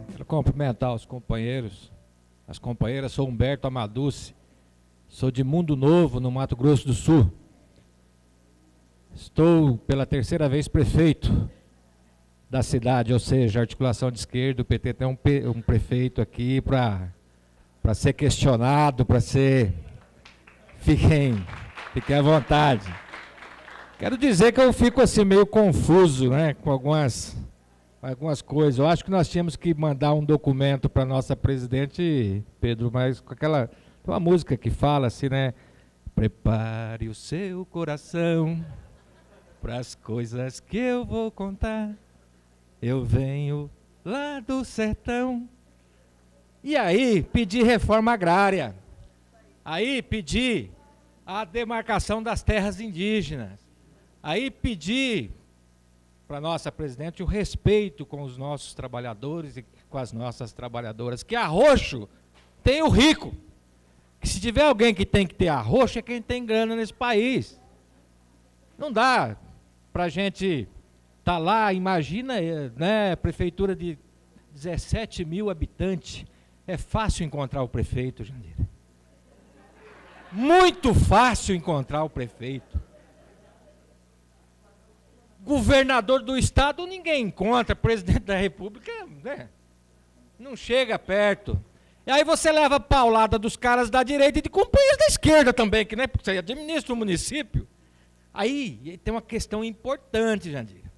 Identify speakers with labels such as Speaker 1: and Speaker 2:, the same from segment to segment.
Speaker 1: Quero cumprimentar os companheiros, as companheiras. Sou Humberto Amaduce, sou de Mundo Novo, no Mato Grosso do Sul. Estou pela terceira vez prefeito da cidade, ou seja, articulação de esquerda. O PT tem um prefeito aqui para ser questionado, para ser... Fiquem à vontade. Quero dizer que eu fico assim meio confuso, né, com algumas coisas. Eu acho que nós tínhamos que mandar um documento para a nossa presidente, Pedro, mas com aquela... Tem uma música que fala assim, né? Prepare o seu coração para as coisas que eu vou contar. Eu venho lá do sertão. E aí pedi reforma agrária. Aí pedi a demarcação das terras indígenas. Aí pedi para a nossa presidente o respeito com os nossos trabalhadores e com as nossas trabalhadoras, que arroxo tem o rico. Que se tiver alguém que tem que ter arroxo é quem tem grana nesse país. Não dá para a gente estar lá, imagina, né, prefeitura de 17 mil habitantes. É fácil encontrar o prefeito, Jandira. Muito fácil encontrar o prefeito. Governador do estado ninguém encontra, presidente da república, né, não chega perto. E aí você leva a paulada dos caras da direita e de companheiros da esquerda também, que, né, porque você administra o município. Aí tem uma questão importante, Jandira.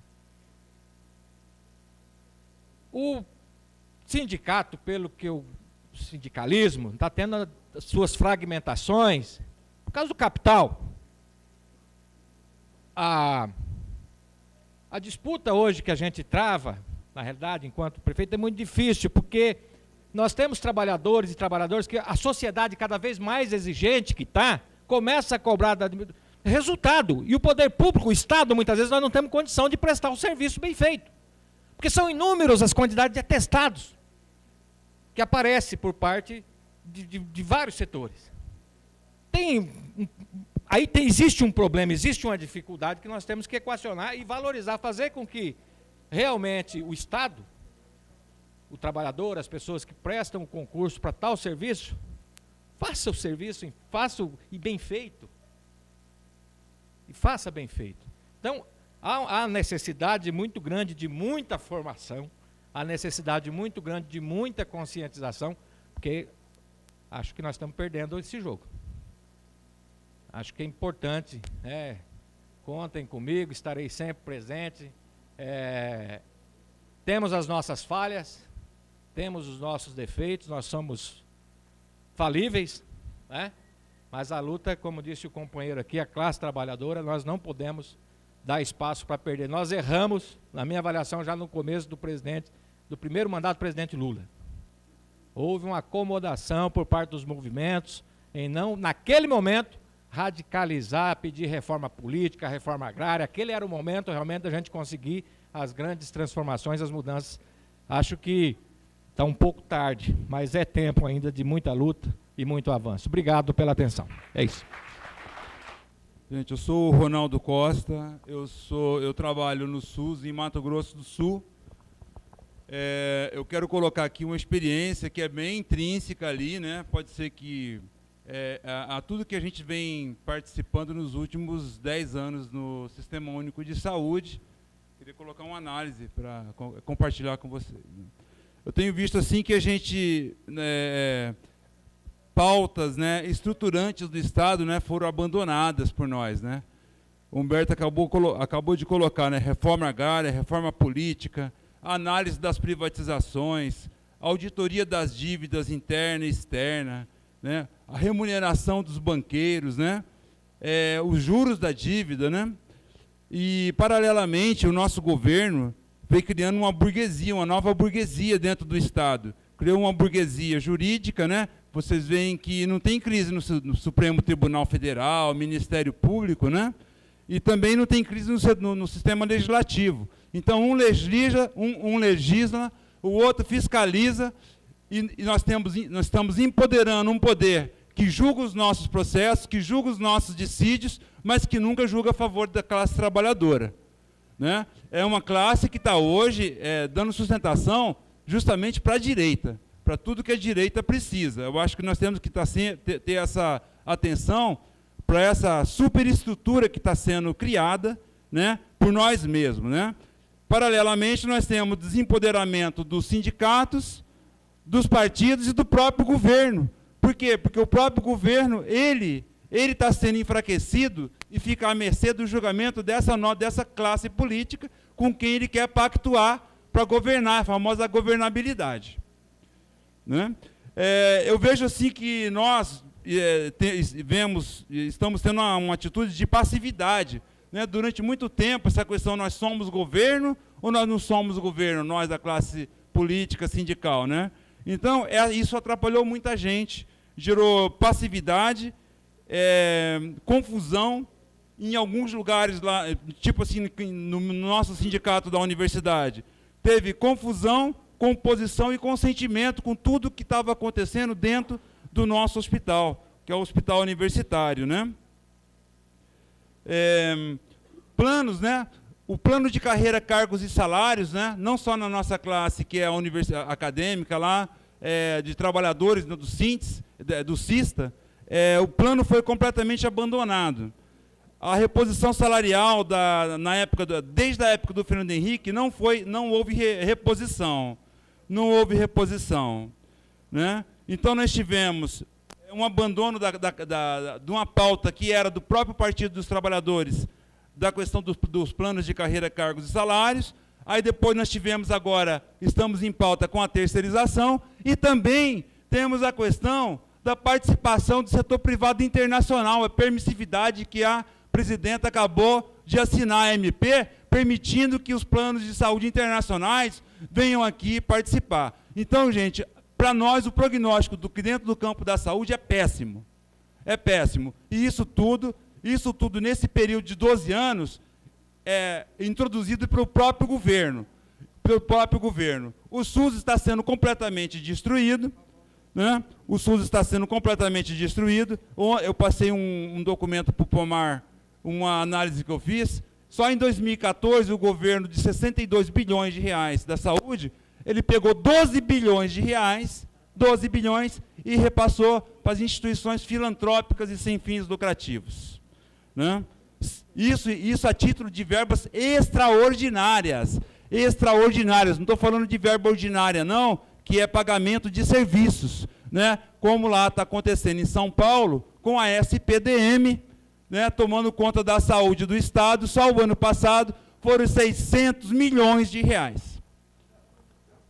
Speaker 1: O sindicato, pelo que o sindicalismo está tendo as suas fragmentações por causa do capital. A disputa hoje que a gente trava, na realidade, enquanto prefeito, é muito difícil, porque nós temos trabalhadores e trabalhadoras que a sociedade cada vez mais exigente que está, começa a cobrar resultado. E o poder público, o Estado, muitas vezes nós não temos condição de prestar um serviço bem feito. Porque são inúmeras as quantidades de atestados que aparecem por parte de vários setores. Existe um problema, existe uma dificuldade que nós temos que equacionar e valorizar, fazer com que realmente o Estado, o trabalhador, as pessoas que prestam o concurso para tal serviço, faça o serviço, faça e bem feito. E faça bem feito. Então, há necessidade muito grande de muita formação, há necessidade muito grande de muita conscientização, porque acho que nós estamos perdendo esse jogo. Acho que é importante, contem comigo, estarei sempre presente. Temos as nossas falhas, temos os nossos defeitos, nós somos falíveis, né? Mas a luta, como disse o companheiro aqui, a classe trabalhadora, nós não podemos dar espaço para perder. Nós erramos, na minha avaliação, já no começo do primeiro mandato do presidente Lula. Houve uma acomodação por parte dos movimentos em não, naquele momento, radicalizar, pedir reforma política, reforma agrária. Aquele era o momento realmente da gente conseguir as grandes transformações, as mudanças. Acho que está um pouco tarde, mas é tempo ainda de muita luta e muito avanço. Obrigado pela atenção. É isso.
Speaker 2: Gente, eu sou o Ronaldo Costa, eu trabalho no SUS, em Mato Grosso do Sul. Eu quero colocar aqui uma experiência que é bem intrínseca ali, né? Pode ser que a tudo que a gente vem participando nos últimos 10 anos no Sistema Único de Saúde. Queria colocar uma análise para compartilhar com vocês. Eu tenho visto assim que a gente, pautas, né, estruturantes do Estado, né, foram abandonadas por nós, né? O Humberto acabou de colocar, né, reforma agrária, reforma política, análise das privatizações, auditoria das dívidas interna e externa, né, a remuneração dos banqueiros, né, os juros da dívida, né? E, paralelamente, o nosso governo veio criando uma burguesia, uma nova burguesia dentro do Estado. Criou uma burguesia jurídica, né? Vocês veem que não tem crise no Supremo Tribunal Federal, Ministério Público, né? E também não tem crise no sistema legislativo. Então, um legisla, o outro fiscaliza, e nós estamos empoderando um poder que julga os nossos processos, que julga os nossos dissídios, mas que nunca julga a favor da classe trabalhadora. Né? É uma classe que está hoje dando sustentação justamente para a direita, para tudo que a direita precisa. Eu acho que nós temos que ter essa atenção para essa superestrutura que está sendo criada, né, por nós mesmos. Né? Paralelamente, nós temos desempoderamento dos sindicatos, dos partidos e do próprio governo. Por quê? Porque o próprio governo, ele está sendo enfraquecido e fica à mercê do julgamento dessa classe política com quem ele quer pactuar para governar, a famosa governabilidade. Né? Eu vejo assim que nós estamos tendo uma atitude de passividade. Né? Durante muito tempo, essa questão, nós somos governo ou nós não somos governo, nós da classe política, sindical. Né? Então, isso atrapalhou muita gente, gerou passividade, confusão. Em alguns lugares, lá, tipo assim, no nosso sindicato da universidade, teve confusão, composição e consentimento com tudo que estava acontecendo dentro do nosso hospital, que é o hospital universitário. Né? Planos, né? O plano de carreira, cargos e salários, né? Não só na nossa classe, que é a universidade acadêmica, lá, de trabalhadores, né, do SINTES, do CISTA, o plano foi completamente abandonado. A reposição salarial, desde a época do Fernando Henrique, não houve reposição. Não houve reposição. Né? Então, nós tivemos um abandono de uma pauta que era do próprio Partido dos Trabalhadores, da questão dos planos de carreira, cargos e salários. Aí depois nós tivemos agora, estamos em pauta com a terceirização, e também temos a questão da participação do setor privado internacional, a permissividade que a presidenta acabou de assinar a MP, permitindo que os planos de saúde internacionais venham aqui participar. Então, gente, para nós o prognóstico dentro do campo da saúde é péssimo. É péssimo. E isso tudo nesse período de 12 anos, é introduzido pelo próprio governo. O SUS está sendo completamente destruído. Né? O SUS está sendo completamente destruído. Eu passei um documento para o Pomar, uma análise que eu fiz. Só em 2014, o governo de 62 bilhões de reais da saúde, ele pegou 12 bilhões de reais, 12 bilhões, e repassou para as instituições filantrópicas e sem fins lucrativos. Né? Isso a título de verbas extraordinárias. Extraordinárias. Não estou falando de verba ordinária, não, que é pagamento de serviços. Né? Como lá está acontecendo em São Paulo, com a SPDM, né, tomando conta da saúde do Estado. Só o ano passado foram 600 milhões de reais.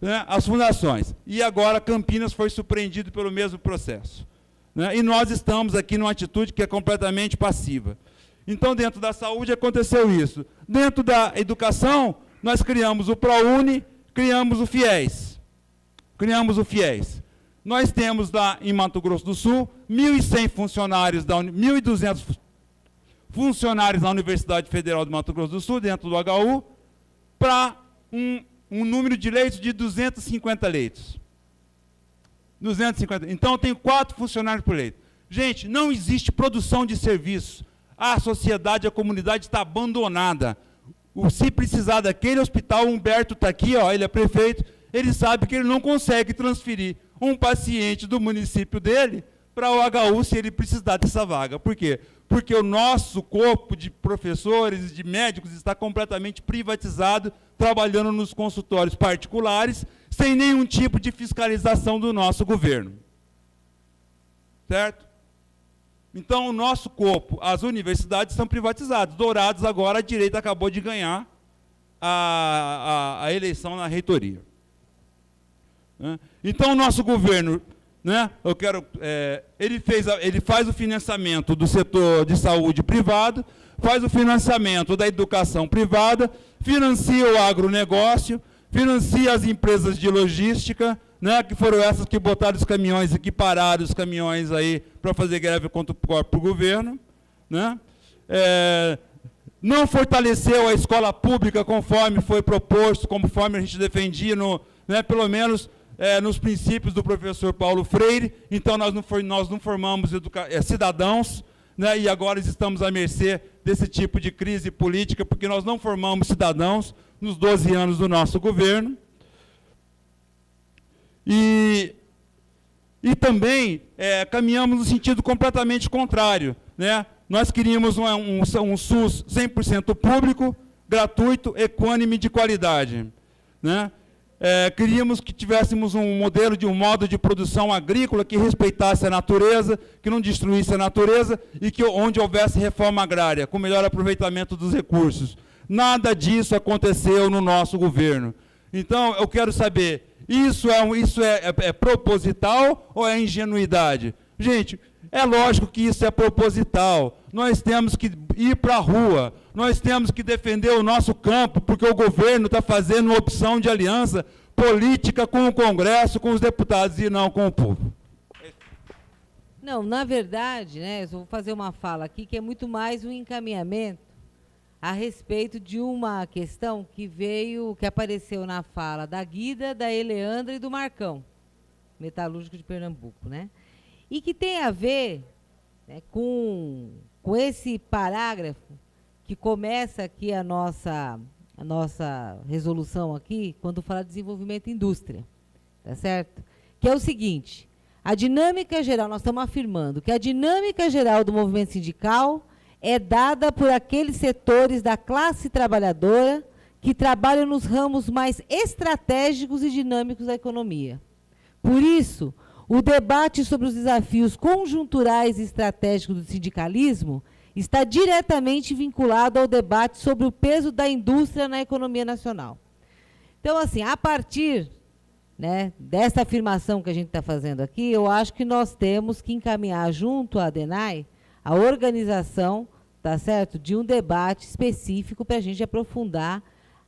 Speaker 2: Né, as fundações. E agora Campinas foi surpreendido pelo mesmo processo. Né, e nós estamos aqui numa atitude que é completamente passiva. Então, dentro da saúde aconteceu isso. Dentro da educação, nós criamos o ProUni, criamos o FIES. Nós temos lá em Mato Grosso do Sul 1.100 funcionários, 1.200 funcionários da Universidade Federal do Mato Grosso do Sul, dentro do HU, para um número de leitos de 250 leitos. 250. Então, eu tenho 4 funcionários por leito. Gente, não existe produção de serviços. A sociedade, a comunidade está abandonada. Se precisar daquele hospital, o Humberto está aqui, ó, ele é prefeito, ele sabe que ele não consegue transferir um paciente do município dele para o HU se ele precisar dessa vaga. Por quê? Porque o nosso corpo de professores e de médicos está completamente privatizado, trabalhando nos consultórios particulares, sem nenhum tipo de fiscalização do nosso governo. Certo? Então, o nosso corpo, as universidades são privatizadas. Dourados, agora, a direita acabou de ganhar a eleição na reitoria. Né? Então, o nosso governo, né, ele faz o financiamento do setor de saúde privado, faz o financiamento da educação privada, financia o agronegócio, financia as empresas de logística, né, que foram essas que botaram os caminhões e que pararam os caminhões aí para fazer greve contra o próprio governo. Né? Não fortaleceu a escola pública conforme foi proposto, conforme a gente defendia, pelo menos nos princípios do professor Paulo Freire, então nós não formamos cidadãos, né, e agora estamos à mercê desse tipo de crise política, porque nós não formamos cidadãos nos 12 anos do nosso governo. E também caminhamos no sentido completamente contrário, né? Nós queríamos um SUS 100% público, gratuito, equânime, de qualidade, né? Queríamos que tivéssemos um modo de produção agrícola que respeitasse a natureza, que não destruísse a natureza e onde houvesse reforma agrária, com melhor aproveitamento dos recursos. Nada disso aconteceu no nosso governo. Então, eu quero saber, isso é proposital ou é ingenuidade? Gente, é lógico que isso é proposital. Nós temos que ir para a rua, nós temos que defender o nosso campo, porque o governo está fazendo uma opção de aliança política com o Congresso, com os deputados e não com o povo.
Speaker 3: Não, na verdade, né, eu vou fazer uma fala aqui que é muito mais um encaminhamento a respeito de uma questão que apareceu na fala da Guida, da Eleandra e do Marcão, metalúrgico de Pernambuco, né? E que tem a ver, né, com esse parágrafo que começa aqui a nossa resolução aqui, quando fala de desenvolvimento e indústria, tá certo? Que é o seguinte, a dinâmica geral, nós estamos afirmando que a dinâmica geral do movimento sindical é dada por aqueles setores da classe trabalhadora que trabalham nos ramos mais estratégicos e dinâmicos da economia. Por isso, o debate sobre os desafios conjunturais e estratégicos do sindicalismo está diretamente vinculado ao debate sobre o peso da indústria na economia nacional. Então, assim, a partir, né, dessa afirmação que a gente está fazendo aqui, eu acho que nós temos que encaminhar junto à ADENAI a organização, tá certo, de um debate específico para a gente aprofundar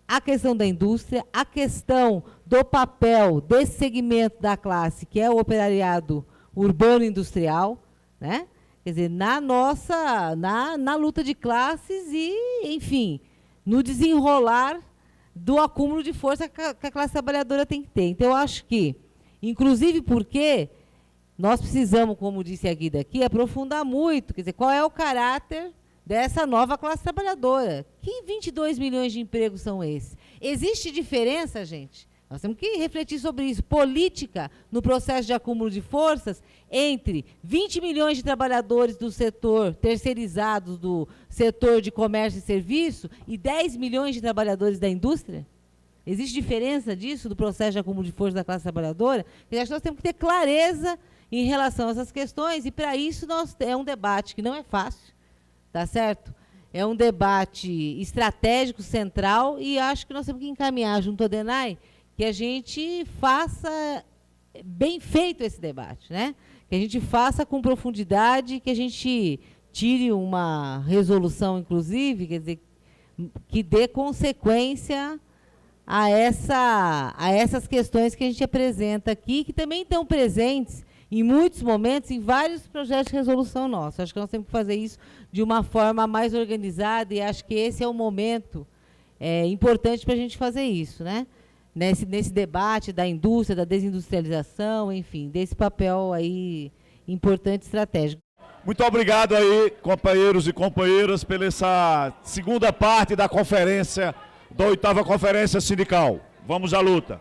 Speaker 3: a questão da indústria, a questão do papel desse segmento da classe, que é o operariado urbano industrial, né? Quer dizer, na luta de classes e, enfim, no desenrolar do acúmulo de força que a classe trabalhadora tem que ter. Então, eu acho que, inclusive porque nós precisamos, como disse a Guida aqui, aprofundar muito, quer dizer, qual é o caráter dessa nova classe trabalhadora. Que 22 milhões de empregos são esses? Existe diferença, gente? Nós temos que refletir sobre isso. Política no processo de acúmulo de forças entre 20 milhões de trabalhadores do setor terceirizados, do setor de comércio e serviço, e 10 milhões de trabalhadores da indústria? Existe diferença disso, do processo de acúmulo de forças da classe trabalhadora? Eu acho que nós temos que ter clareza em relação a essas questões, e para isso é um debate que não é fácil, tá certo? É um debate estratégico, central, e acho que nós temos que encaminhar junto à ADENAI que a gente faça bem feito esse debate, né? Que a gente faça com profundidade, que a gente tire uma resolução, inclusive, quer dizer, que dê consequência a essas questões que a gente apresenta aqui, que também estão presentes em muitos momentos, em vários projetos de resolução nossos. Acho que nós temos que fazer isso de uma forma mais organizada, e acho que esse é o momento importante para a gente fazer isso, né? Nesse debate da indústria, da desindustrialização, enfim, desse papel aí importante e estratégico.
Speaker 4: Muito obrigado aí, companheiros e companheiras, pela essa segunda parte da conferência, da 8ª Conferência Sindical. Vamos à luta.